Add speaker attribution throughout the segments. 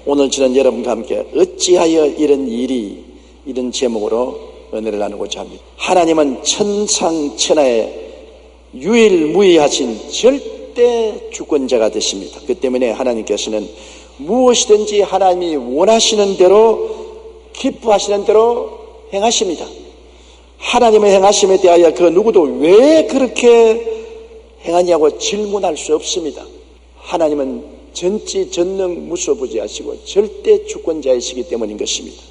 Speaker 1: 오늘 저는 여러분과 함께 어찌하여 이런 일이, 이런 제목으로 은혜를 나누고자 합니다. 하나님은 천상천하에 유일무이하신 절대 주권자가 되십니다. 그 때문에 하나님께서는 무엇이든지 하나님이 원하시는 대로, 기뻐하시는 대로 행하십니다. 하나님의 행하심에 대하여 그 누구도 왜 그렇게 행하냐고 질문할 수 없습니다. 하나님은 전지전능 무소부지하시고 절대 주권자이시기 때문인 것입니다.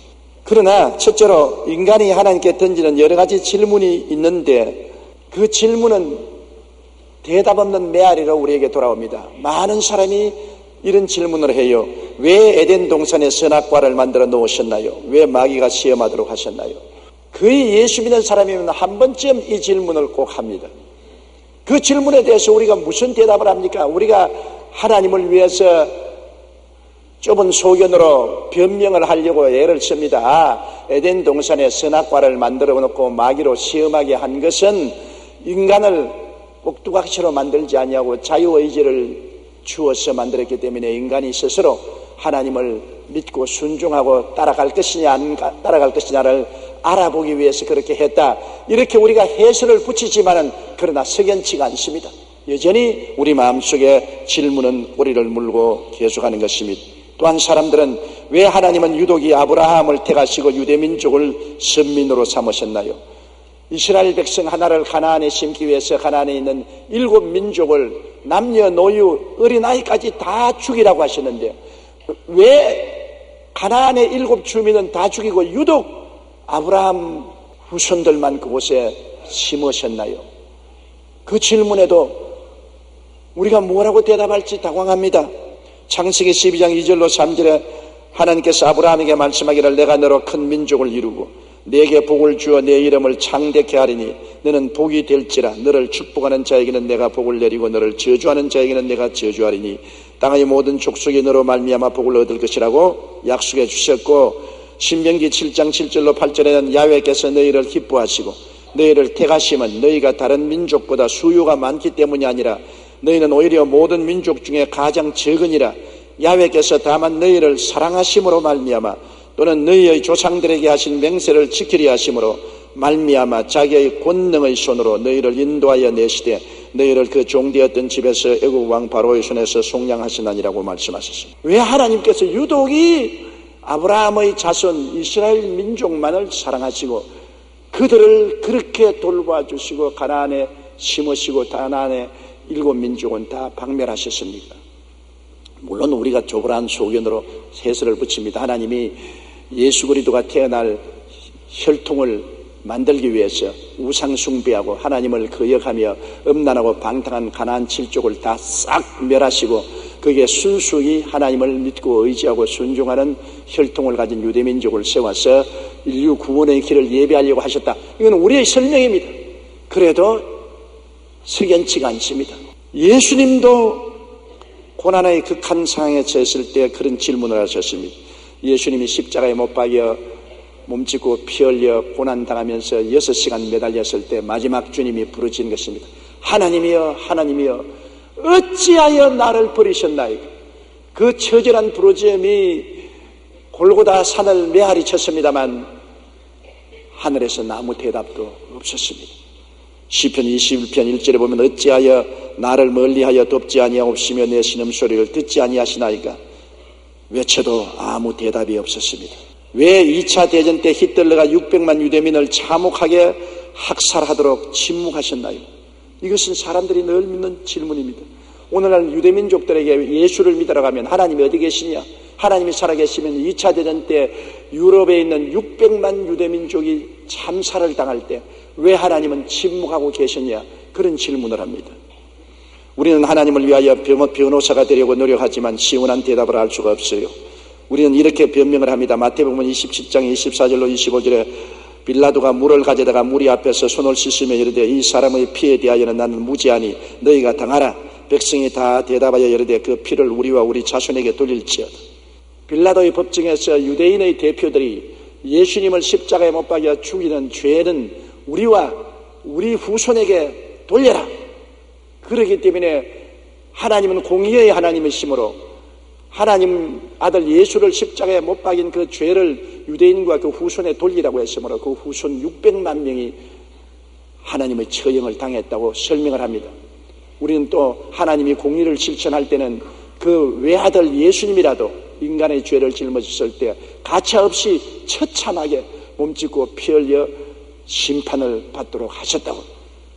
Speaker 1: 그러나 첫째로 인간이 하나님께 던지는 여러 가지 질문이 있는데 그 질문은 대답 없는 메아리로 우리에게 돌아옵니다. 많은 사람이 이런 질문을 해요. 왜 에덴 동산에 선악과를 만들어 놓으셨나요? 왜 마귀가 시험하도록 하셨나요? 거의 예수 믿는 사람이면 한 번쯤 이 질문을 꼭 합니다. 그 질문에 대해서 우리가 무슨 대답을 합니까? 우리가 하나님을 위해서 좁은 소견으로 변명을 하려고 애를 씁니다. 에덴 동산에 선악과를 만들어 놓고 마귀로 시험하게 한 것은 인간을 꼭두각시로 만들지 아니하고 자유의지를 주어서 만들었기 때문에 인간이 스스로 하나님을 믿고 순종하고 따라갈 것이냐 안 따라갈 것이냐를 알아보기 위해서 그렇게 했다. 이렇게 우리가 해설을 붙이지만은 그러나 석연치가 않습니다. 여전히 우리 마음속에 질문은 꼬리를 물고 계속하는 것입니다. 또한 사람들은 왜 하나님은 유독 이 아브라함을 택하시고 유대민족을 선민으로 삼으셨나요? 이스라엘 백성 하나를 가나안에 심기 위해서 가나안에 있는 7민족을 남녀노유 어린아이까지 다 죽이라고 하셨는데 왜 가나안의 7주민은 다 죽이고 유독 아브라함 후손들만 그곳에 심으셨나요? 그 질문에도 우리가 뭐라고 대답할지 당황합니다. 창세기 12장 2절로 3절에 하나님께서 아브라함에게 말씀하기를 내가 너로 큰 민족을 이루고 내게 복을 주어 내 이름을 창대케 하리니 너는 복이 될지라. 너를 축복하는 자에게는 내가 복을 내리고 너를 저주하는 자에게는 내가 저주하리니 땅의 모든 족속이 너로 말미암아 복을 얻을 것이라고 약속해 주셨고, 신명기 7장 7절로 8절에는 야훼께서 너희를 기뻐하시고 너희를 택하심은 너희가 다른 민족보다 수요가 많기 때문이 아니라 너희는 오히려 모든 민족 중에 가장 적으니라. 야훼께서 다만 너희를 사랑하심으로 말미암아 또는 너희의 조상들에게 하신 맹세를 지키려 하심으로 말미암아 자기의 권능의 손으로 너희를 인도하여 내시되 너희를 그 종되었던 집에서 애국 왕 바로의 손에서 속량하시나니라고 말씀하셨습니다. 왜 하나님께서 유독이 아브라함의 자손 이스라엘 민족만을 사랑하시고 그들을 그렇게 돌봐주시고 가나안에 심으시고 가나안의 7민족은 다 박멸하셨습니까? 물론 우리가 조그란 소견으로 해설을 붙입니다. 하나님이 예수 그리스도가 태어날 혈통을 만들기 위해서 우상 숭배하고 하나님을 거역하며 음란하고 방탕한 가나안 7족을 다 싹 멸하시고 거기에 순수히 하나님을 믿고 의지하고 순종하는 혈통을 가진 유대민족을 세워서 인류 구원의 길을 예비하려고 하셨다. 이건 우리의 설명입니다. 그래도 석연치가 않습니다. 예수님도 고난의 극한 상황에 처했을 때 그런 질문을 하셨습니다. 예수님이 십자가에 못 박여 몸짓고 피 흘려 고난당하면서 6시간 매달렸을 때 마지막 주님이 부르짖은 것입니다. 하나님이여 하나님이여 어찌하여 나를 버리셨나이까. 그 처절한 부르짖음이 골고다 산을 메아리 쳤습니다만 하늘에서 아무 대답도 없었습니다. 시편 21편 1절에 보면 어찌하여 나를 멀리하여 돕지 아니하옵시며 내 신음소리를 듣지 아니하시나이까. 외쳐도 아무 대답이 없었습니다. 왜 2차 대전 때 히틀러가 600만 유대민을 참혹하게 학살하도록 침묵하셨나요? 이것은 사람들이 늘 믿는 질문입니다. 오늘날 유대민족들에게 예수를 믿으러 가면 하나님이 어디 계시냐? 하나님이 살아계시면 2차 대전 때 유럽에 있는 600만 유대민족이 참살을 당할 때 왜 하나님은 침묵하고 계셨냐? 그런 질문을 합니다. 우리는 하나님을 위하여 변호사가 되려고 노력하지만 시원한 대답을 할 수가 없어요. 우리는 이렇게 변명을 합니다. 마태복음 27장 24절로 25절에 빌라도가 물을 가져다가 무리 앞에서 손을 씻으며 이르되 이 사람의 피에 대하여는 나는 무죄하니 너희가 당하라. 백성이 다 대답하여 이르되 그 피를 우리와 우리 자손에게 돌릴지어다. 빌라도의 법정에서 유대인의 대표들이 예수님을 십자가에 못 박여 죽이는 죄는 우리와 우리 후손에게 돌려라. 그렇기 때문에 하나님은 공의의 하나님이시므로 하나님 아들 예수를 십자가에 못 박인 그 죄를 유대인과 그 후손에 돌리라고 했으므로 그 후손 600만 명이 하나님의 처형을 당했다고 설명을 합니다. 우리는 또 하나님이 공의를 실천할 때는 그 외아들 예수님이라도 인간의 죄를 짊어졌을 때 가차없이 처참하게 몸짓고 피 흘려 심판을 받도록 하셨다고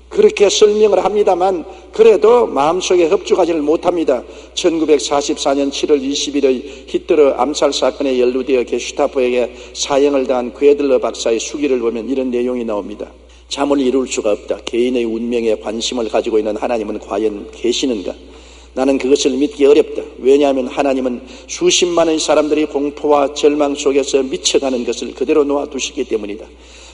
Speaker 1: 그렇게 설명을 합니다만 그래도 마음속에 흡족하지를 못합니다. 1944년 7월 20일의 히틀러 암살 사건에 연루되어 게슈타포에게 사형을 당한 괴들러 박사의 수기를 보면 이런 내용이 나옵니다. 잠을 이룰 수가 없다. 개인의 운명에 관심을 가지고 있는 하나님은 과연 계시는가? 나는 그것을 믿기 어렵다. 왜냐하면 하나님은 수십만의 사람들이 공포와 절망 속에서 미쳐가는 것을 그대로 놓아두시기 때문이다.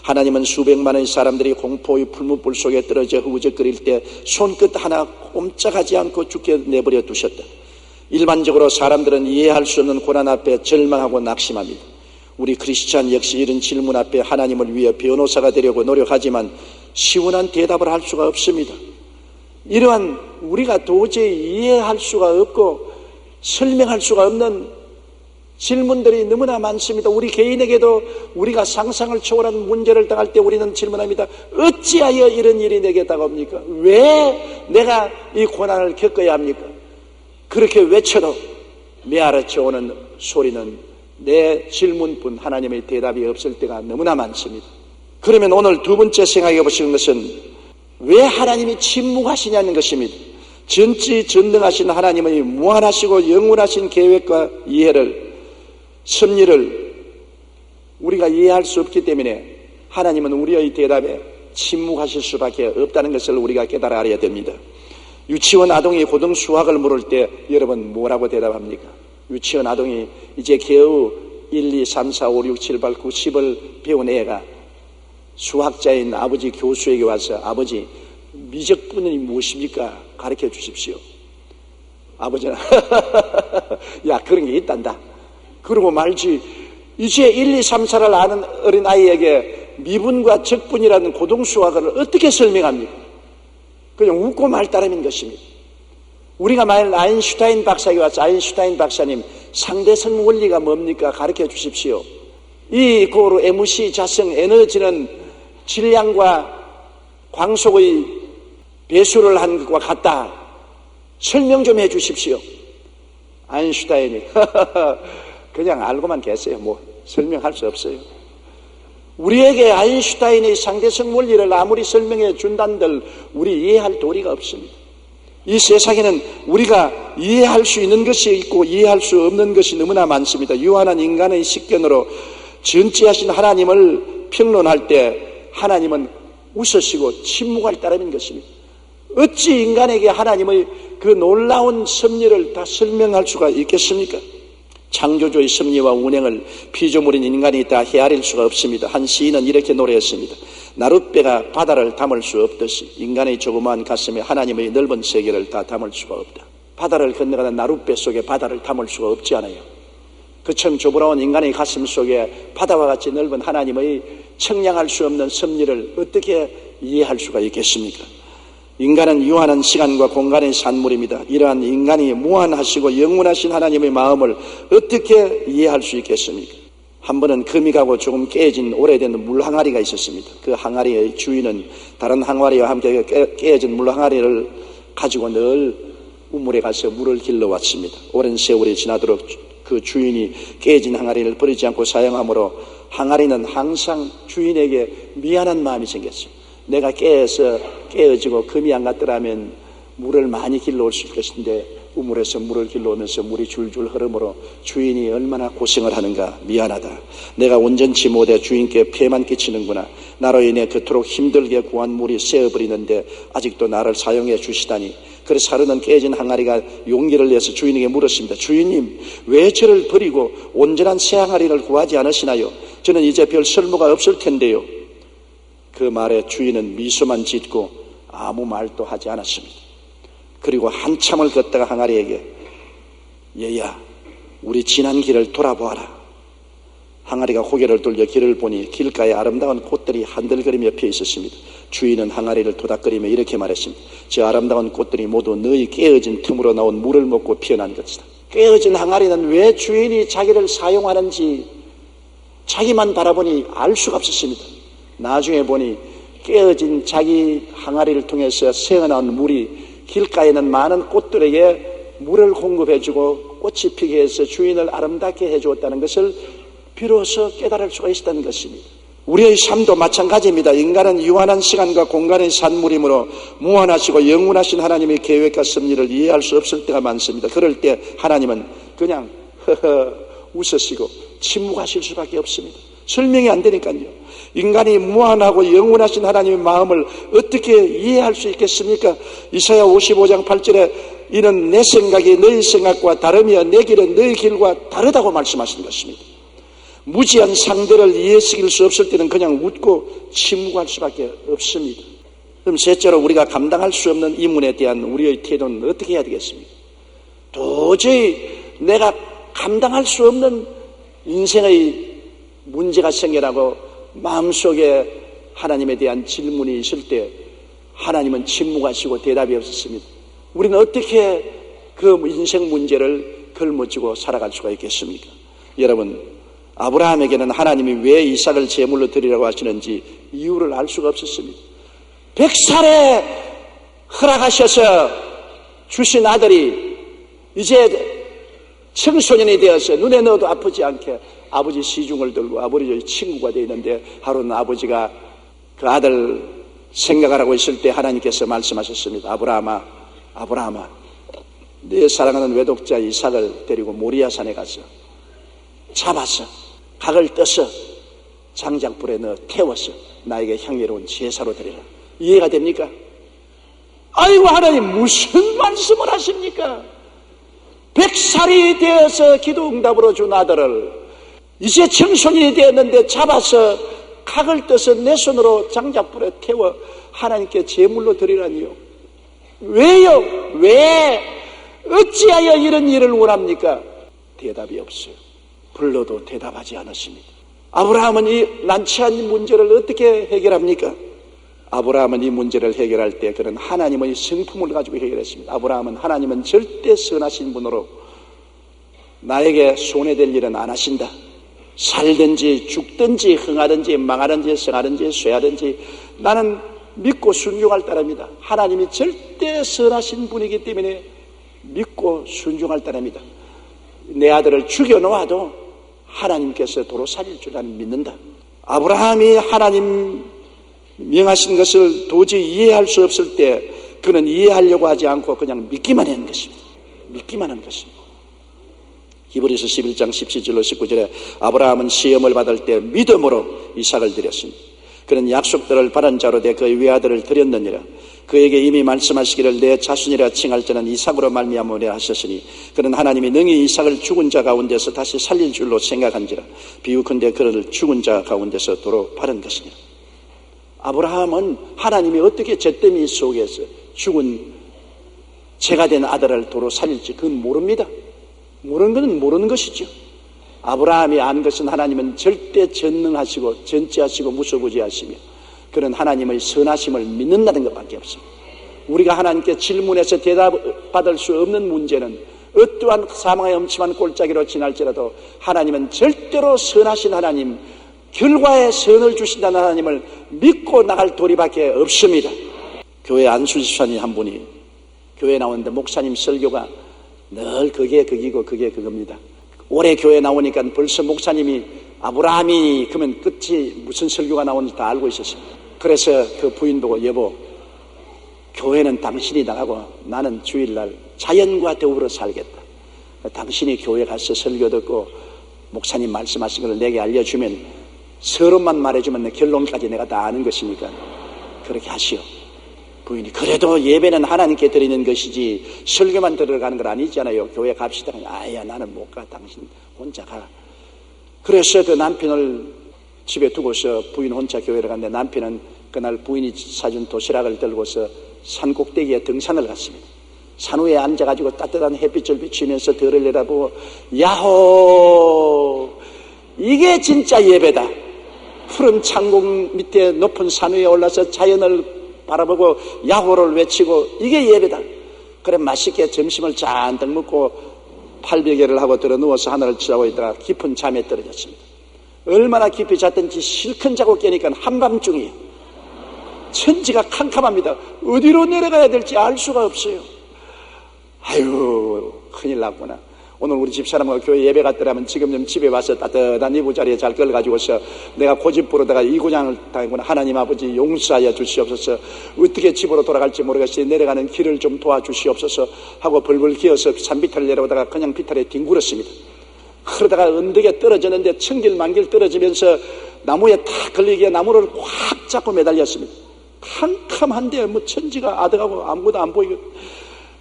Speaker 1: 하나님은 수백만의 사람들이 공포의 풀무불 속에 떨어져 흐우적거릴 때 손끝 하나 꼼짝하지 않고 죽게 내버려 두셨다. 일반적으로 사람들은 이해할 수 없는 고난 앞에 절망하고 낙심합니다. 우리 크리스찬 역시 이런 질문 앞에 하나님을 위해 변호사가 되려고 노력하지만 시원한 대답을 할 수가 없습니다. 이러한 우리가 도저히 이해할 수가 없고 설명할 수가 없는 질문들이 너무나 많습니다. 우리 개인에게도 우리가 상상을 초월한 문제를 당할 때 우리는 질문합니다. 어찌하여 이런 일이 내게 다가옵니까? 왜 내가 이 고난을 겪어야 합니까? 그렇게 외쳐도 메아르쳐 오는 소리는 내 질문뿐 하나님의 대답이 없을 때가 너무나 많습니다. 그러면 오늘 두 번째 생각해 보시는 것은 왜 하나님이 침묵하시냐는 것입니다. 전지전능하신 하나님의 무한하시고 영원하신 계획과 이해를 섭리를 우리가 이해할 수 없기 때문에 하나님은 우리의 대답에 침묵하실 수밖에 없다는 것을 우리가 깨달아 알아야 됩니다. 유치원 아동이 고등 수학을 물을 때 여러분 뭐라고 대답합니까? 유치원 아동이 이제 겨우 1, 2, 3, 4, 5, 6, 7, 8, 9, 10을 배운 애가 수학자인 아버지 교수에게 와서 아버지 미적분이 무엇입니까? 가르쳐 주십시오. 아버지는 야 그런 게 있단다. 그러고 말지 이제 1, 2, 3, 4를 아는 어린아이에게 미분과 적분이라는 고등수학을 어떻게 설명합니까? 그냥 웃고 말 따름인 것입니다. 우리가 만일 아인슈타인 박사에게 와서 아인슈타인 박사님 상대성 원리가 뭡니까? 가르쳐 주십시오. E 고로 MC 자성 에너지는 질량과 광속의 배수를 한 것과 같다. 설명 좀 해 주십시오. 아인슈타인이 그냥 알고만 계세요. 뭐 설명할 수 없어요. 우리에게 아인슈타인의 상대성 원리를 아무리 설명해 준단들 우리 이해할 도리가 없습니다. 이 세상에는 우리가 이해할 수 있는 것이 있고 이해할 수 없는 것이 너무나 많습니다. 유한한 인간의 식견으로 전지하신 하나님을 평론할 때 하나님은 웃으시고 침묵할 따름인 것입니다. 어찌 인간에게 하나님의 그 놀라운 섭리를 다 설명할 수가 있겠습니까? 창조주의 섭리와 운행을 피조물인 인간이 다 헤아릴 수가 없습니다. 한 시인은 이렇게 노래했습니다. 나룻배가 바다를 담을 수 없듯이 인간의 조그마한 가슴에 하나님의 넓은 세계를 다 담을 수가 없다. 바다를 건너가는 나룻배 속에 바다를 담을 수가 없지 않아요. 그처럼 좁아온 인간의 가슴 속에 바다와 같이 넓은 하나님의 청량할 수 없는 섭리를 어떻게 이해할 수가 있겠습니까? 인간은 유한한 시간과 공간의 산물입니다. 이러한 인간이 무한하시고 영원하신 하나님의 마음을 어떻게 이해할 수 있겠습니까? 한 번은 금이 가고 조금 깨진 오래된 물항아리가 있었습니다. 그 항아리의 주인은 다른 항아리와 함께 깨진 물항아리를 가지고 늘 우물에 가서 물을 길러왔습니다. 오랜 세월이 지나도록 그 주인이 깨진 항아리를 버리지 않고 사용하므로 항아리는 항상 주인에게 미안한 마음이 생겼어요. 내가 깨어지고 금이 안 갔더라면 물을 많이 길러올 수 있을 것인데 우물에서 물을 길러오면서 물이 줄줄 흐르므로 주인이 얼마나 고생을 하는가. 미안하다. 내가 온전치 못해 주인께 폐만 끼치는구나. 나로 인해 그토록 힘들게 구한 물이 새어버리는데 아직도 나를 사용해 주시다니. 그래서 하루는 깨진 항아리가 용기를 내서 주인에게 물었습니다. 주인님, 왜 저를 버리고 온전한 새 항아리를 구하지 않으시나요? 저는 이제 별 쓸모가 없을 텐데요. 그 말에 주인은 미소만 짓고 아무 말도 하지 않았습니다. 그리고 한참을 걷다가 항아리에게 얘야, 우리 지난 길을 돌아보아라. 항아리가 고개를 돌려 길을 보니 길가에 아름다운 꽃들이 한들거리며 피어 있었습니다. 주인은 항아리를 토닥거리며 이렇게 말했습니다. 저 아름다운 꽃들이 모두 너희 깨어진 틈으로 나온 물을 먹고 피어난 것이다. 깨어진 항아리는 왜 주인이 자기를 사용하는지 자기만 바라보니 알 수가 없었습니다. 나중에 보니 깨어진 자기 항아리를 통해서 새어나온 물이 길가에는 많은 꽃들에게 물을 공급해주고 꽃이 피게 해서 주인을 아름답게 해주었다는 것을 비로소 깨달을 수가 있었다는 것입니다. 우리의 삶도 마찬가지입니다. 인간은 유한한 시간과 공간의 산물이므로 무한하시고 영원하신 하나님의 계획과 섭리를 이해할 수 없을 때가 많습니다. 그럴 때 하나님은 그냥 허허 웃으시고 침묵하실 수밖에 없습니다. 설명이 안 되니까요. 인간이 무한하고 영원하신 하나님의 마음을 어떻게 이해할 수 있겠습니까? 이사야 55장 8절에 이는 내 생각이 너희 생각과 다르며 내 길은 너희 길과 다르다고 말씀하시는 것입니다. 무지한 상대를 이해시킬 수 없을 때는 그냥 웃고 침묵할 수밖에 없습니다. 그럼 셋째로 우리가 감당할 수 없는 이 문에 대한 우리의 태도는 어떻게 해야 되겠습니까? 도저히 내가 감당할 수 없는 인생의 문제가 생겨나고 마음속에 하나님에 대한 질문이 있을 때 하나님은 침묵하시고 대답이 없었습니다. 우리는 어떻게 그 인생 문제를 걸머쥐고 살아갈 수가 있겠습니까? 여러분, 아브라함에게는 하나님이 왜 이삭을 제물로 드리라고 하시는지 이유를 알 수가 없었습니다. 100살에 허락하셔서 주신 아들이 이제 청소년이 되어서 눈에 넣어도 아프지 않게 아버지 시중을 들고 아버지의 친구가 되어 있는데 하루는 아버지가 그 아들 생각을 하고 있을 때 하나님께서 말씀하셨습니다. 아브라함아, 아브라함아, 내 사랑하는 외독자 이삭을 데리고 모리아산에 가서 잡아서 각을 떠서 장작불에 넣어 태워서 나에게 향기로운 제사로 드리라. 이해가 됩니까? 아이고 하나님 무슨 말씀을 하십니까? 100살이 되어서 기도 응답으로 준 아들을 이제 청소년이 되었는데 잡아서 각을 떠서 내 손으로 장작불에 태워 하나님께 제물로 드리라니요. 왜요? 왜? 어찌하여 이런 일을 원합니까? 대답이 없어요. 불러도 대답하지 않으십니다. 아브라함은 이 난처한 문제를 어떻게 해결합니까? 아브라함은 이 문제를 해결할 때 그는 하나님의 성품을 가지고 해결했습니다. 아브라함은 하나님은 절대 선하신 분으로 나에게 손해될 일은 안 하신다. 살든지 죽든지 흥하든지 망하든지 성하든지 쇠하든지 나는 믿고 순종할 따릅니다. 하나님이 절대 선하신 분이기 때문에 믿고 순종할 따릅니다. 내 아들을 죽여놓아도 하나님께서 도로 살릴 줄 나는 믿는다. 아브라함이 하나님 명하신 것을 도저히 이해할 수 없을 때 그는 이해하려고 하지 않고 그냥 믿기만 하는 것입니다. 믿기만 하는 것입니다. 히브리서 11장 17절로 19절에 아브라함은 시험을 받을 때 믿음으로 이삭을 드렸습니다. 그는 약속들을 받은 자로 돼 그의 외아들을 드렸느니라. 그에게 이미 말씀하시기를 내 자손이라 칭할 자는 이삭으로 말미암으리라 하셨으니 그는 하나님이 능히 이삭을 죽은 자 가운데서 다시 살릴 줄로 생각한지라. 비유컨대 그를 죽은 자 가운데서 도로 바른 것이니라. 아브라함은 하나님이 어떻게 잿더미 속에서 죽은 죄가 된 아들을 도로 살릴지 그건 모릅니다. 모르는 것은 모르는 것이죠. 아브라함이 안 것은 하나님은 절대 전능하시고 전지하시고 무소부지하시며 그는 하나님의 선하심을 믿는다는 것밖에 없습니다. 우리가 하나님께 질문해서 대답받을 수 없는 문제는 어떠한 사망의 엄침한 골짜기로 지날지라도 하나님은 절대로 선하신 하나님, 결과에 선을 주신다는 하나님을 믿고 나갈 도리밖에 없습니다. 교회 안수집사님 한 분이 교회에 나오는데 목사님 설교가 늘 그게 그기고 그게 그겁니다. 올해 교회 나오니까 벌써 목사님이 아브라함이 그러면 끝이 무슨 설교가 나오는지 다 알고 있었습니다. 그래서 그 부인 보고 여보 교회는 당신이 나가고 나는 주일날 자연과 더불어 살겠다. 당신이 교회 가서 설교 듣고 목사님 말씀하신 걸 내게 알려주면 서론만 말해주면 내 결론까지 내가 다 아는 것이니까 그렇게 하시오. 부인이 그래도 예배는 하나님께 드리는 것이지 설교만 들어가는 건 아니잖아요. 교회 갑시다. 아야 나는 못 가. 당신 혼자 가. 그래서 그 남편을 집에 두고서 부인 혼자 교회를 갔는데 남편은 그날 부인이 사준 도시락을 들고서 산 꼭대기에 등산을 갔습니다. 산 위에 앉아가지고 따뜻한 햇빛을 비추면서 들을 내다보고 야호 이게 진짜 예배다. 푸른 창공 밑에 높은 산 위에 올라서 자연을 바라보고 야호를 외치고 이게 예배다. 그래 맛있게 점심을 잔뜩 먹고 팔베개를 하고 들어 누워서 하늘을 치라고 있다가 깊은 잠에 떨어졌습니다. 얼마나 깊이 잤든지 실컷 자고 깨니까 한밤중이에요. 천지가 캄캄합니다. 어디로 내려가야 될지 알 수가 없어요. 아유, 큰일 났구나. 오늘 우리 집사람과 교회 예배 갔더라면 지금 좀 집에 와서 따뜻한 이부자리에 잘 걸어가지고서 내가 고집부르다가 이 고장을 당했구나. 하나님 아버지 용서하여 주시옵소서. 어떻게 집으로 돌아갈지 모르겠어요. 내려가는 길을 좀 도와주시옵소서 하고 벌벌 기어서 산비탈을 내려오다가 그냥 비탈에 뒹굴었습니다. 그러다가 언덕에 떨어졌는데 천길만길 떨어지면서 나무에 탁 걸리기에 나무를 확 잡고 매달렸습니다. 캄캄한데 뭐 천지가 아득하고 아무것도 안 보이고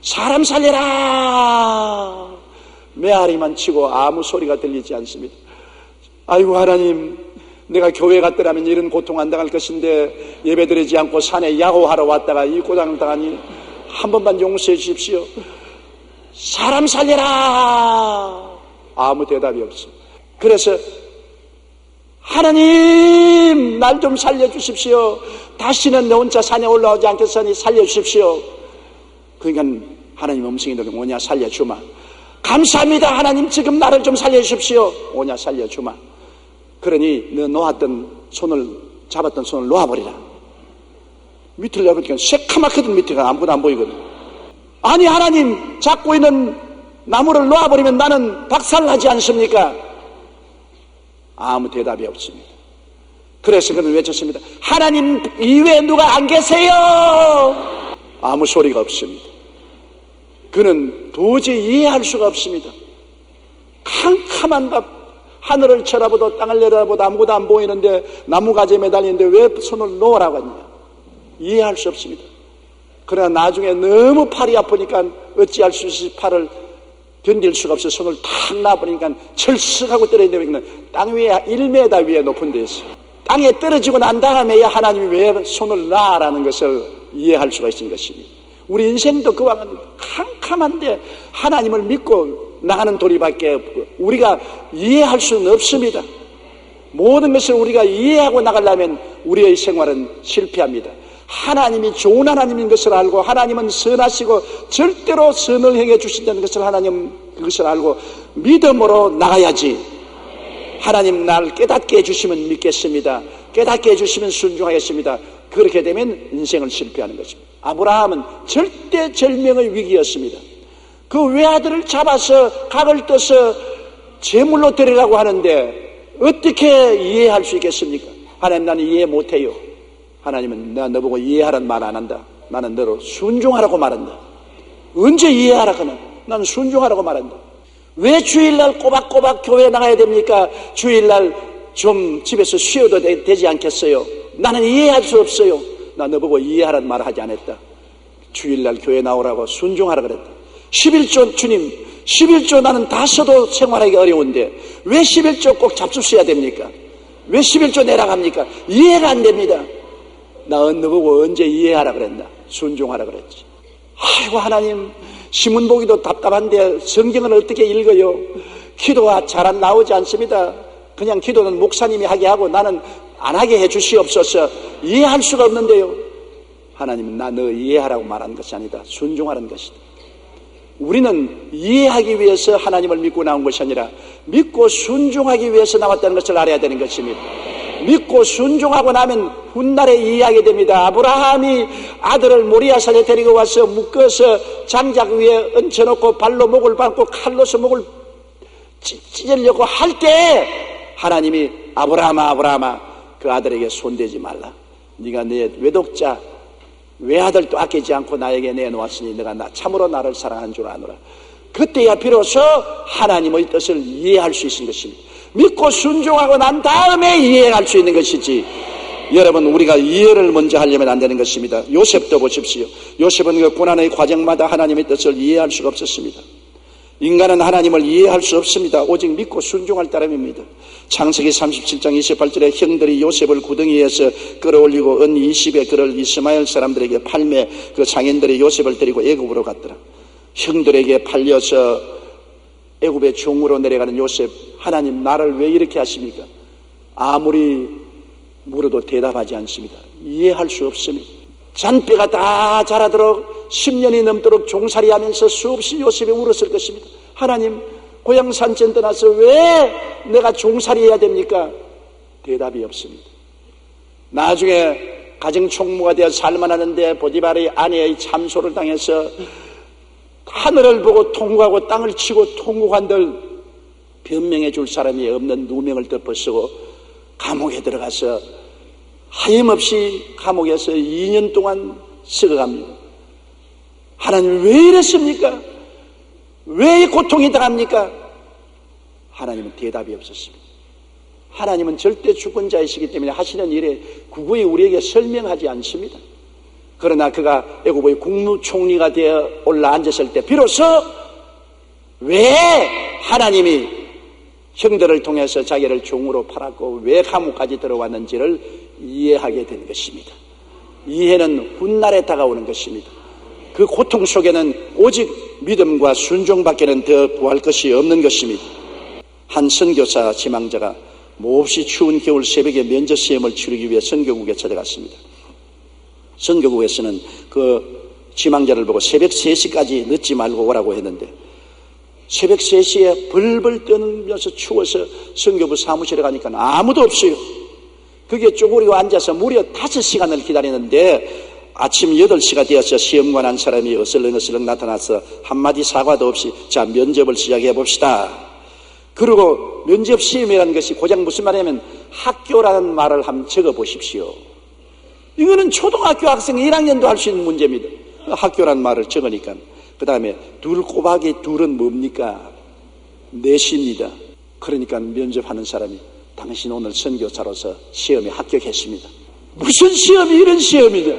Speaker 1: 사람 살려라 메아리만 치고 아무 소리가 들리지 않습니다. 아이고 하나님, 내가 교회 갔더라면 이런 고통 안 당할 것인데 예배드리지 않고 산에 야호하러 왔다가 이 고장을 당하니 한 번만 용서해 주십시오. 사람 살려라. 아무 대답이 없어. 그래서 하나님 날 좀 살려주십시오. 다시는 내 혼자 산에 올라오지 않겠으니 살려주십시오. 그러니까 하나님 음성이 들리면 오냐 살려주마. 감사합니다 하나님, 지금 나를 좀 살려주십시오. 오냐 살려주마. 그러니 너 놓았던 손을, 잡았던 손을 놓아버리라. 밑을 내보니까 새카맣거든. 밑에가 아무것도 안 보이거든. 아니 하나님, 잡고 있는 나무를 놓아버리면 나는 박살나지 않습니까? 아무 대답이 없습니다. 그래서 그는 외쳤습니다. 하나님 이외에 누가 안 계세요? 아무 소리가 없습니다. 그는 도저히 이해할 수가 없습니다. 캄캄한 밤 하늘을 쳐다보도 땅을 내려다보도 아무것도 안 보이는데 나무가지에 매달리는데 왜 손을 놓으라고 했냐. 이해할 수 없습니다. 그러나 나중에 너무 팔이 아프니까 어찌할 수 없이 팔을 견딜 수가 없어 손을 탁 놔버리니까 철썩하고 떨어지는데 땅 위에 1m 위에 높은 데서 땅에 떨어지고 난 다음에야 하나님이 왜 손을 놔라는 것을 이해할 수가 있는 것입니다. 우리 인생도 그와 같은 캄캄한데 하나님을 믿고 나가는 도리밖에 없고 우리가 이해할 수는 없습니다. 모든 것을 우리가 이해하고 나가려면 우리의 생활은 실패합니다. 하나님이 좋은 하나님인 것을 알고 하나님은 선하시고 절대로 선을 행해 주신다는 것을 하나님 그것을 알고 믿음으로 나가야지. 하나님 날 깨닫게 해주시면 믿겠습니다. 깨닫게 해주시면 순종하겠습니다. 그렇게 되면 인생을 실패하는 것입니다. 아브라함은 절대절명의 위기였습니다. 그 외아들을 잡아서 각을 떠서 제물로 드리라고 하는데 어떻게 이해할 수 있겠습니까? 하나님 나는 이해 못해요. 하나님은 내가 너보고 이해하라는 말 안 한다. 나는 너로 순종하라고 말한다. 언제 이해하라 그는? 나는 순종하라고 말한다. 왜 주일날 꼬박꼬박 교회 나가야 됩니까? 주일날 좀 집에서 쉬어도 되지 않겠어요? 나는 이해할 수 없어요. 나 너보고 이해하라는 말을 하지 않았다. 주일날 교회 나오라고 순종하라 그랬다. 11조 주님 11조 나는 다 써도 생활하기 어려운데 왜 11조 꼭 잡수셔야 됩니까? 왜 11조 내라갑니까? 이해가 안 됩니다. 나 너보고 언제 이해하라 그랬나? 순종하라 그랬지. 아이고 하나님, 신문 보기도 답답한데 성경을 어떻게 읽어요? 기도가 잘 안 나오지 않습니다. 그냥 기도는 목사님이 하게 하고 나는 안 하게 해 주시옵소서. 이해할 수가 없는데요. 하나님은 나 너 이해하라고 말한 것이 아니다. 순종하라는 것이다. 우리는 이해하기 위해서 하나님을 믿고 나온 것이 아니라 믿고 순종하기 위해서 나왔다는 것을 알아야 되는 것입니다. 믿고 순종하고 나면 훗날에 이해하게 됩니다. 아브라함이 아들을 모리아산에 데리고 와서 묶어서 장작 위에 얹혀놓고 발로 목을 밟고 칼로서 목을 찢으려고 할 때 하나님이 아브라함아 아브라함아 그 아들에게 손대지 말라. 네가 내 외독자 외아들도 아끼지 않고 나에게 내놓았으니 내가 참으로 나를 사랑하는 줄 아노라. 그때야 비로소 하나님의 뜻을 이해할 수 있는 것입니다. 믿고 순종하고 난 다음에 이해할 수 있는 것이지, 여러분 우리가 이해를 먼저 하려면 안 되는 것입니다. 요셉도 보십시오. 요셉은 그 고난의 과정마다 하나님의 뜻을 이해할 수가 없었습니다. 인간은 하나님을 이해할 수 없습니다. 오직 믿고 순종할 따름입니다. 창세기 37장 28절에 형들이 요셉을 구덩이에서 끌어올리고 은 20에 그를 이스마엘 사람들에게 팔매 그 장인들이 요셉을 데리고 애굽으로 갔더라. 형들에게 팔려서 애굽의 종으로 내려가는 요셉, 하나님 나를 왜 이렇게 하십니까? 아무리 물어도 대답하지 않습니다. 이해할 수 없습니다. 잔뼈가 다 자라도록 10년이 넘도록 종살이하면서 수없이 요셉이 울었을 것입니다. 하나님 고향 산천 떠나서 왜 내가 종살이 해야 됩니까? 대답이 없습니다. 나중에 가정총무가 되어 살만하는데 보디발의 아내의 참소를 당해서 하늘을 보고 통곡하고 땅을 치고 통곡한들 변명해 줄 사람이 없는 누명을 덮어쓰고 감옥에 들어가서 하염없이 감옥에서 2년 동안 썩어갑니다. 하나님 왜 이랬습니까? 왜 고통이 당합니까? 하나님은 대답이 없었습니다. 하나님은 절대 주권자이시기 때문에 하시는 일에 구구이 우리에게 설명하지 않습니다. 그러나 그가 애굽의 국무총리가 되어 올라앉았을 때 비로소 왜 하나님이 형들을 통해서 자기를 종으로 팔았고 왜 감옥까지 들어왔는지를 이해하게 된 것입니다. 이해는 훗날에 다가오는 것입니다. 그 고통 속에는 오직 믿음과 순종밖에는 더 구할 것이 없는 것입니다. 한 선교사 지망자가 몹시 추운 겨울 새벽에 면접 시험을 치르기 위해 선교국에 찾아갔습니다. 선교국에서는 그 지망자를 보고 새벽 3시까지 늦지 말고 오라고 했는데 새벽 3시에 벌벌 떠면서 추워서 선교부 사무실에 가니까 아무도 없어요. 그게 쪼그리고 앉아서 무려 5시간을 기다리는데 아침 8시가 되어서 시험관 한 사람이 어슬렁어슬렁 나타나서 한마디 사과도 없이 자 면접을 시작해 봅시다. 그리고 면접 시험이라는 것이 고작 무슨 말이냐면 학교라는 말을 한번 적어 보십시오. 이거는 초등학교 학생 1학년도 할 수 있는 문제입니다. 학교라는 말을 적으니까. 그 다음에 둘 곱하기 둘은 뭡니까? 넷입니다. 그러니까 면접하는 사람이 당신 오늘 선교사로서 시험에 합격했습니다. 무슨 시험이 이런 시험이냐?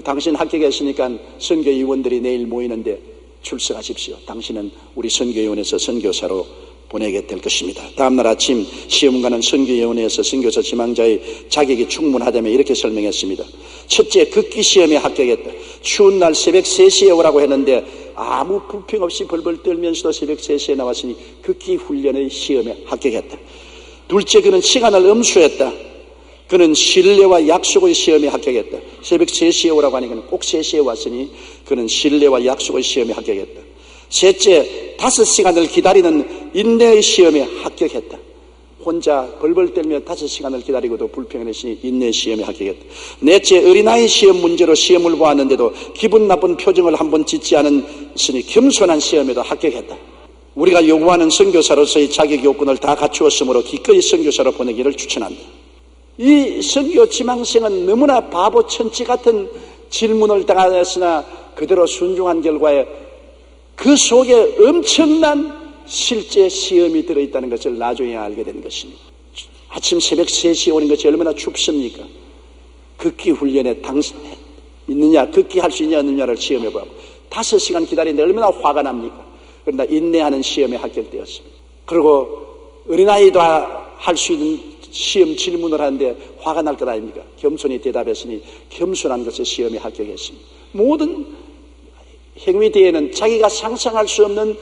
Speaker 1: 당신 합격했으니까 선교위원들이 내일 모이는데 출석하십시오. 당신은 우리 선교위원회에서 선교사로 보내게 될 것입니다. 다음날 아침 시험관은 선교위원회에서 선교사 지망자의 자격이 충분하다며 이렇게 설명했습니다. 첫째, 극기 시험에 합격했다. 추운 날 새벽 3시에 오라고 했는데 아무 불평 없이 벌벌 떨면서도 새벽 3시에 나왔으니 극기 훈련의 시험에 합격했다. 둘째, 그는 시간을 엄수했다. 그는 신뢰와 약속의 시험에 합격했다. 새벽 3시에 오라고 하니까 꼭 3시에 왔으니 그는 신뢰와 약속의 시험에 합격했다. 셋째, 5시간을 기다리는 인내의 시험에 합격했다. 혼자 벌벌 떨며 5시간을 기다리고도 불평을 했으니 인내의 시험에 합격했다. 넷째, 어린아이 시험 문제로 시험을 보았는데도 기분 나쁜 표정을 한번 짓지 않았으니 겸손한 시험에도 합격했다. 우리가 요구하는 선교사로서의 자격 요건을 다 갖추었으므로 기꺼이 선교사로 보내기를 추천한다. 이 선교 지망생은 너무나 바보 천치 같은 질문을 당하였으나 그대로 순종한 결과에 그 속에 엄청난 실제 시험이 들어있다는 것을 나중에 알게 된 것입니다. 아침 새벽 3시에 오는 것이 얼마나 춥습니까? 극기 훈련에 당신 있느냐, 극기 할 수 있냐 없느냐를 시험해보고 5시간 기다리는데 얼마나 화가 납니까? 그러나 인내하는 시험에 합격되었습니다. 그리고 어린아이도 할 수 있는 시험 질문을 하는데 화가 날 것 아닙니까? 겸손히 대답했으니 겸손한 것에 시험에 합격했습니다. 모든 행위 뒤에는 자기가 상상할 수 없는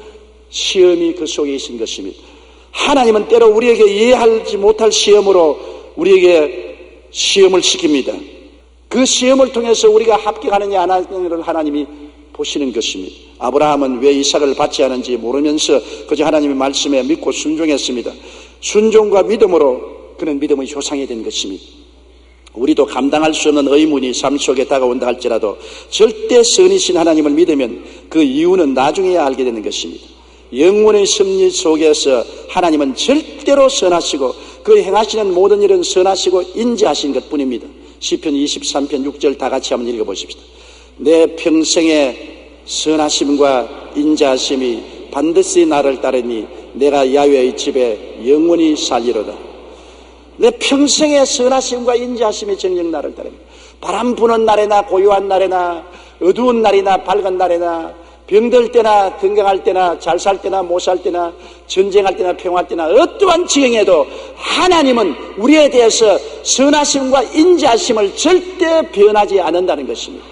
Speaker 1: 시험이 그 속에 있는 것입니다. 하나님은 때로 우리에게 이해하지 못할 시험으로 우리에게 시험을 시킵니다. 그 시험을 통해서 우리가 합격하느냐 안 하느냐를 하나님이 보시는 것입니다. 아브라함은 왜 이삭을 받지 않은지 모르면서 그저 하나님의 말씀에 믿고 순종했습니다. 순종과 믿음으로 그는 믿음의 조상이 된 것입니다. 우리도 감당할 수 없는 의문이 삶 속에 다가온다 할지라도 절대 선이신 하나님을 믿으면 그 이유는 나중에야 알게 되는 것입니다. 영혼의 섭리 속에서 하나님은 절대로 선하시고 그 행하시는 모든 일은 선하시고 인자하신 것뿐입니다. 시편 23편 6절 다 같이 한번 읽어보십시다. 내 평생의 선하심과 인자하심이 반드시 나를 따르니 내가 야훼의 집에 영원히 살리로다. 내 평생의 선하심과 인자하심이 정녕 나를 따릅니다. 바람 부는 날에나 고요한 날에나 어두운 날이나 밝은 날에나 병들 때나 건강할 때나 잘 살 때나 못 살 때나 전쟁할 때나 평화할 때나 어떠한 지경에도 하나님은 우리에 대해서 선하심과 인자하심을 절대 변하지 않는다는 것입니다.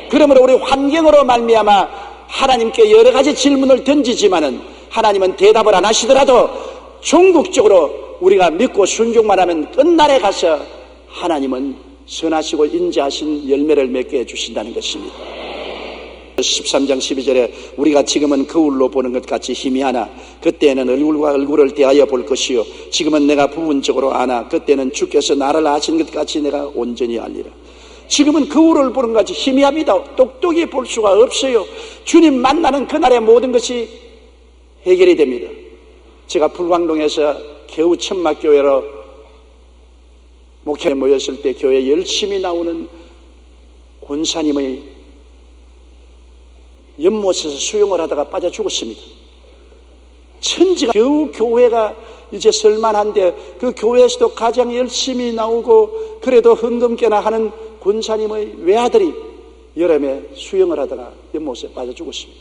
Speaker 1: 그러므로 우리 환경으로 말미암아 하나님께 여러 가지 질문을 던지지만은 하나님은 대답을 안 하시더라도 종국적으로 우리가 믿고 순종만 하면 끝날에 가서 하나님은 선하시고 인자하신 열매를 맺게 해주신다는 것입니다. 13장 12절에 우리가 지금은 거울로 보는 것 같이 희미하나 그때는 얼굴과 얼굴을 대하여 볼 것이요 지금은 내가 부분적으로 아나 그때는 주께서 나를 아신 것 같이 내가 온전히 알리라. 지금은 거울을 보는 것 같이 희미합니다. 똑똑히 볼 수가 없어요. 주님 만나는 그날의 모든 것이 해결이 됩니다. 제가 불광동에서 겨우 천막교회로 목회에 모였을 때 교회에 열심히 나오는 권사님의 연못에서 수영을 하다가 빠져 죽었습니다. 천지가 겨우 교회가 이제 설만한데 그 교회에서도 가장 열심히 나오고 그래도 헌금깨나 하는 권사님의 외아들이 여름에 수영을 하다가 연못에 빠져 죽었습니다.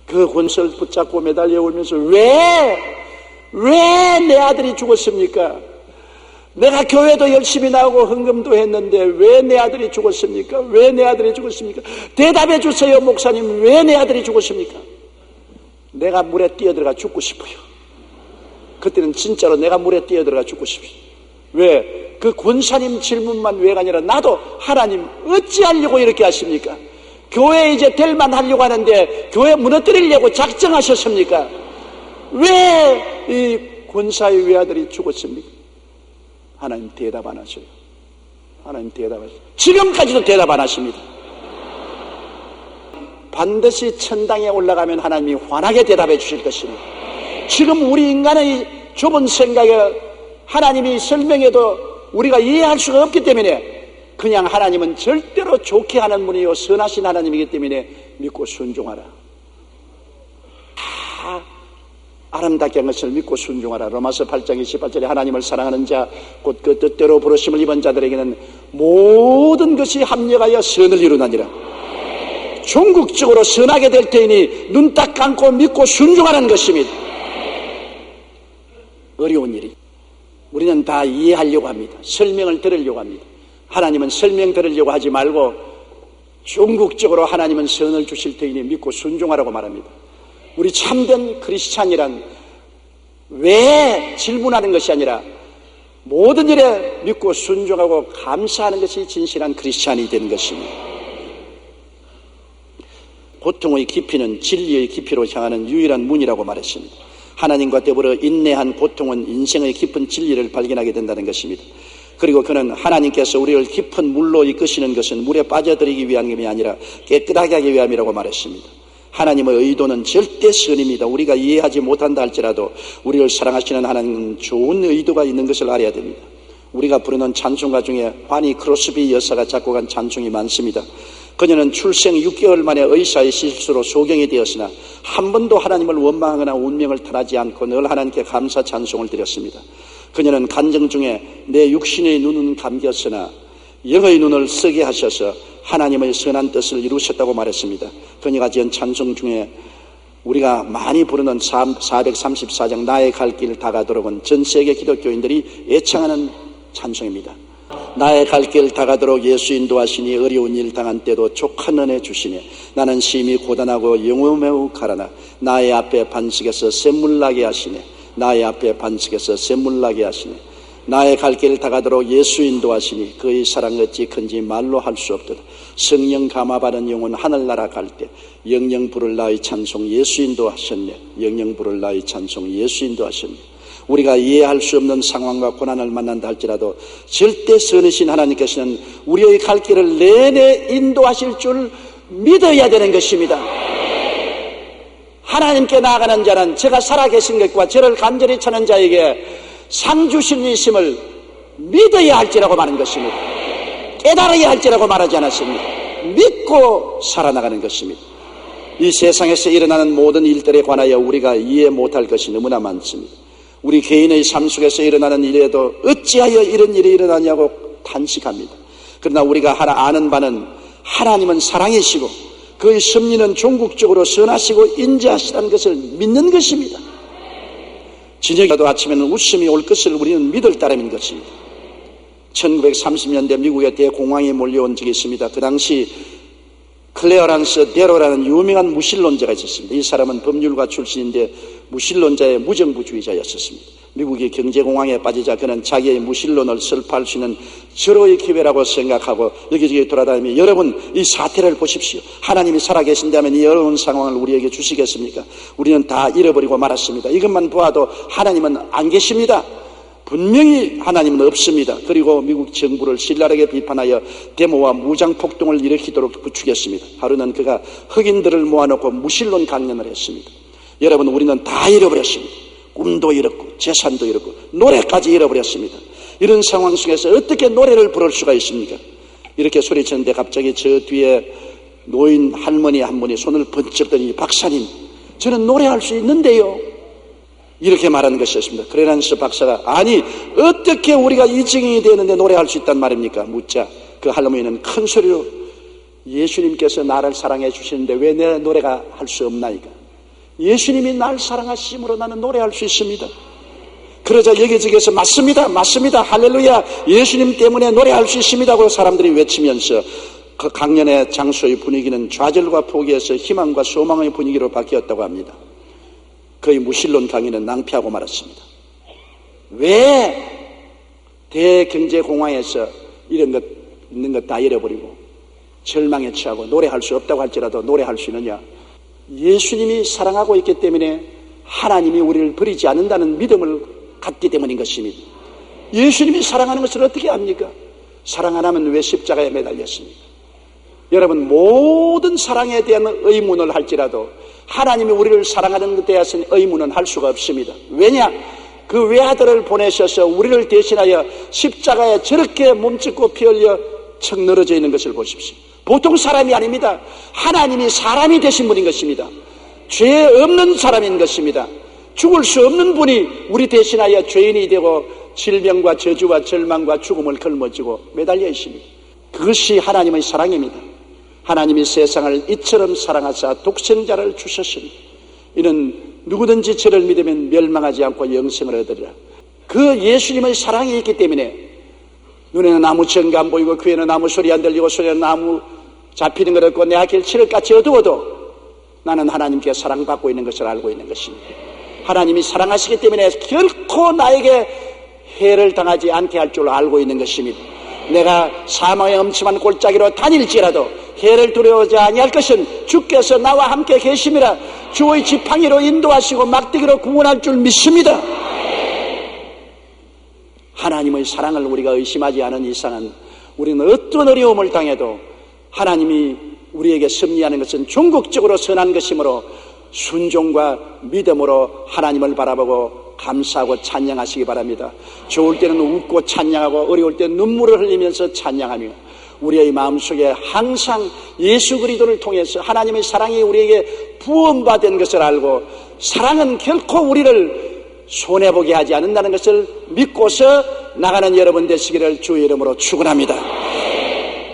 Speaker 1: 그 권사를 붙잡고 매달려 울면서 왜 내 아들이 죽었습니까? 내가 교회도 열심히 나오고 헌금도 했는데 왜 내 아들이 죽었습니까? 왜 내 아들이 죽었습니까? 대답해 주세요, 목사님. 왜 내 아들이 죽었습니까? 내가 물에 뛰어들어가 죽고 싶어요. 그때는 진짜로 내가 물에 뛰어들어가 죽고 싶어요. 왜? 그 권사님 질문만 왜가 아니라 나도 하나님 어찌하려고 이렇게 하십니까? 교회 이제 될만 하려고 하는데 교회 무너뜨리려고 작정하셨습니까? 왜 이 권사의 외아들이 죽었습니까? 하나님 대답 안 하셔요. 하나님 대답 안 하셔요. 지금까지도 대답 안 하십니다. 반드시 천당에 올라가면 하나님이 환하게 대답해 주실 것입니다. 지금 우리 인간의 좁은 생각에 하나님이 설명해도 우리가 이해할 수가 없기 때문에 그냥 하나님은 절대로 좋게 하는 분이요 선하신 하나님이기 때문에 믿고 순종하라. 다 아름답게 한 것을 믿고 순종하라. 로마서 8장 28절에 하나님을 사랑하는 자 곧 그 뜻대로 부르심을 입은 자들에게는 모든 것이 합력하여 선을 이루나니라. 종국적으로 선하게 될 테니 눈 딱 감고 믿고 순종하라는 것입니다. 어려운 일이 우리는 다 이해하려고 합니다. 설명을 들으려고 합니다. 하나님은 설명 들으려고 하지 말고 종국적으로 하나님은 선을 주실 테니 믿고 순종하라고 말합니다. 우리 참된 크리스찬이란 왜 질문하는 것이 아니라 모든 일에 믿고 순종하고 감사하는 것이 진실한 크리스찬이 되는 것입니다. 고통의 깊이는 진리의 깊이로 향하는 유일한 문이라고 말했습니다. 하나님과 더불어 인내한 고통은 인생의 깊은 진리를 발견하게 된다는 것입니다. 그리고 그는 하나님께서 우리를 깊은 물로 이끄시는 것은 물에 빠져들이기 위함이 아니라 깨끗하게 하기 위함이라고 말했습니다. 하나님의 의도는 절대 선입니다. 우리가 이해하지 못한다 할지라도 우리를 사랑하시는 하나님은 좋은 의도가 있는 것을 알아야 됩니다. 우리가 부르는 찬송가 중에 파니 크로스비 여사가 작곡한 찬송이 많습니다. 그녀는 출생 6개월 만에 의사의 실수로 소경이 되었으나 한 번도 하나님을 원망하거나 운명을 탓하지 않고 늘 하나님께 감사 찬송을 드렸습니다. 그녀는 간증 중에 내 육신의 눈은 감겼으나 영의 눈을 쓰게 하셔서 하나님의 선한 뜻을 이루셨다고 말했습니다. 그녀가 지은 찬송 중에 우리가 많이 부르는 434장 나의 갈 길 다가도록은 전 세계 기독교인들이 애창하는 찬송입니다. 나의 갈 길 다가도록 예수 인도하시니 어려운 일 당한 때도 족한 은혜 주시니 나는 심히 고단하고 영혼매우 가라나 나의 앞에 반석에서 샘물 나게 하시네. 나의 앞에 반석에서 샘물 나게 하시네. 나의 갈 길 다가도록 예수 인도하시니 그의 사랑 어찌 큰지 말로 할 수 없도다. 성령 감화받은 영혼 하늘나라 갈 때 영영 부를 나의 찬송 예수 인도하셨네. 영영 부를 나의 찬송 예수 인도하셨네. 우리가 이해할 수 없는 상황과 고난을 만난다 할지라도 절대 선이신 하나님께서는 우리의 갈 길을 내내 인도하실 줄 믿어야 되는 것입니다. 하나님께 나아가는 자는 제가 살아계신 것과 저를 간절히 찾는 자에게 상 주신 이심을 믿어야 할지라고 말하는 것입니다. 깨달아야 할지라고 말하지 않았습니다. 믿고 살아나가는 것입니다. 이 세상에서 일어나는 모든 일들에 관하여 우리가 이해 못할 것이 너무나 많습니다. 우리 개인의 삶 속에서 일어나는 일에도 어찌하여 이런 일이 일어나냐고 탄식합니다. 그러나 우리가 아는 바는 하나님은 사랑이시고 그의 섭리는 종국적으로 선하시고 인자하시다는 것을 믿는 것입니다. 저녁이라도 아침에는 웃음이 올 것을 우리는 믿을 따름인 것입니다. 1930년대 미국에 대공황이 몰려온 적이 있습니다. 그 당시 클레어란스 데로라는 유명한 무신론자가 있었습니다. 이 사람은 법률가 출신인데 무신론자의 무정부주의자였었습니다. 미국이 경제공황에 빠지자 그는 자기의 무신론을 설파할 수 있는 절호의 기회라고 생각하고 여기저기 돌아다니며 여러분 이 사태를 보십시오. 하나님이 살아계신다면 이 어려운 상황을 우리에게 주시겠습니까? 우리는 다 잃어버리고 말았습니다. 이것만 보아도 하나님은 안 계십니다. 분명히 하나님은 없습니다. 그리고 미국 정부를 신랄하게 비판하여 데모와 무장폭동을 일으키도록 부추겼습니다. 하루는 그가 흑인들을 모아놓고 무신론 강연을 했습니다. 여러분 우리는 다 잃어버렸습니다. 꿈도 잃었고 재산도 잃었고 노래까지 잃어버렸습니다. 이런 상황 속에서 어떻게 노래를 부를 수가 있습니까? 이렇게 소리쳤는데 갑자기 저 뒤에 노인 할머니 한 분이 손을 번쩍 들더니 박사님 저는 노래할 수 있는데요 이렇게 말하는 것이었습니다. 클레란스 박사가 아니 어떻게 우리가 이 증인이 되었는데 노래할 수 있단 말입니까? 묻자 그 할머니는 큰 소리로 예수님께서 나를 사랑해 주시는데 왜 내 노래가 할 수 없나이까? 예수님이 날 사랑하심으로 나는 노래할 수 있습니다. 그러자 여기저기에서 맞습니다 맞습니다 할렐루야 예수님 때문에 노래할 수 있습니다 하고 사람들이 외치면서 그 강연의 장소의 분위기는 좌절과 포기에서 희망과 소망의 분위기로 바뀌었다고 합니다. 거의 무신론 강의는 낭피하고 말았습니다. 왜 대경제공황에서 이런 것 있는 것 다 잃어버리고 절망에 취하고 노래할 수 없다고 할지라도 노래할 수 있느냐? 예수님이 사랑하고 있기 때문에 하나님이 우리를 버리지 않는다는 믿음을 갖기 때문인 것입니다. 예수님이 사랑하는 것을 어떻게 압니까? 사랑 안 하면 왜 십자가에 매달렸습니까? 여러분 모든 사랑에 대한 의문을 할지라도 하나님이 우리를 사랑하는 것에 대해서는 의문은 할 수가 없습니다. 왜냐? 그 외아들을 보내셔서 우리를 대신하여 십자가에 저렇게 몸짓고 피 흘려 척 늘어져 있는 것을 보십시오. 보통 사람이 아닙니다. 하나님이 사람이 되신 분인 것입니다. 죄 없는 사람인 것입니다. 죽을 수 없는 분이 우리 대신하여 죄인이 되고 질병과 저주와 절망과 죽음을 걸머지고 매달려 있습니다. 그것이 하나님의 사랑입니다. 하나님이 세상을 이처럼 사랑하사 독생자를 주셨으니 이는 누구든지 저를 믿으면 멸망하지 않고 영생을 얻으리라. 그 예수님의 사랑이 있기 때문에 눈에는 아무 증거 안 보이고 귀에는 아무 소리 안 들리고 손에는 아무 잡히는 것 없고 내 앞길 칠흑같이 어두워도 나는 하나님께 사랑받고 있는 것을 알고 있는 것입니다. 하나님이 사랑하시기 때문에 결코 나에게 해를 당하지 않게 할 줄 알고 있는 것입니다. 내가 사망의 엄침한 골짜기로 다닐지라도 해를 두려워하지 아니할 것은 주께서 나와 함께 계심이라. 주의 지팡이로 인도하시고 막대기로 구원할 줄 믿습니다. 하나님의 사랑을 우리가 의심하지 않은 이상은 우리는 어떤 어려움을 당해도 하나님이 우리에게 섭리하는 것은 종국적으로 선한 것이므로 순종과 믿음으로 하나님을 바라보고 감사하고 찬양하시기 바랍니다. 좋을 때는 웃고 찬양하고 어려울 때는 눈물을 흘리면서 찬양하며 우리의 마음속에 항상 예수 그리스도를 통해서 하나님의 사랑이 우리에게 부음받은 것을 알고 사랑은 결코 우리를 손해보게 하지 않는다는 것을 믿고서 나가는 여러분 되시기를 주의 이름으로 축원합니다.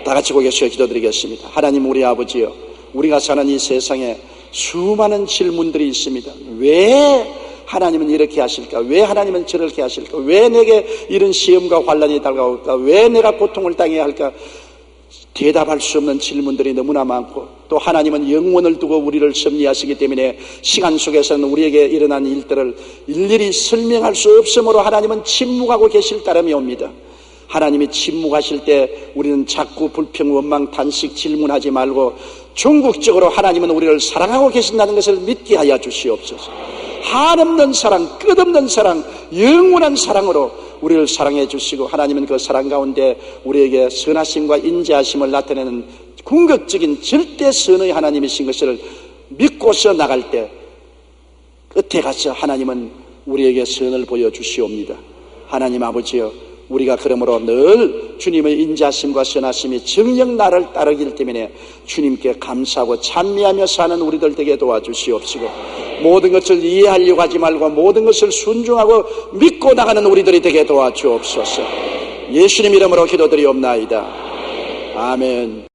Speaker 1: 다 같이 고개서 기도드리겠습니다. 하나님 우리 아버지여, 우리가 사는 이 세상에 수많은 질문들이 있습니다. 왜 하나님은 이렇게 하실까? 왜 하나님은 저렇게 하실까? 왜 내게 이런 시험과 환난이 다가올까? 왜 내가 고통을 당해야 할까? 대답할 수 없는 질문들이 너무나 많고 또 하나님은 영원을 두고 우리를 섭리하시기 때문에 시간 속에서는 우리에게 일어난 일들을 일일이 설명할 수 없으므로 하나님은 침묵하고 계실 따름이 옵니다. 하나님이 침묵하실 때 우리는 자꾸 불평, 원망, 탄식, 질문하지 말고 종국적으로 하나님은 우리를 사랑하고 계신다는 것을 믿게 하여 주시옵소서. 한없는 사랑, 끝없는 사랑, 영원한 사랑으로 우리를 사랑해 주시고 하나님은 그 사랑 가운데 우리에게 선하심과 인자하심을 나타내는 궁극적인 절대 선의 하나님이신 것을 믿고서 나갈 때 끝에 가서 하나님은 우리에게 선을 보여주시옵니다. 하나님 아버지여, 우리가 그러므로 늘 주님의 인자심과 선하심이 정녕 나를 따르기 때문에 주님께 감사하고 찬미하며 사는 우리들 되게 도와주시옵시고 모든 것을 이해하려고 하지 말고 모든 것을 순종하고 믿고 나가는 우리들이 되게 도와주옵소서. 예수님 이름으로 기도드리옵나이다. 아멘.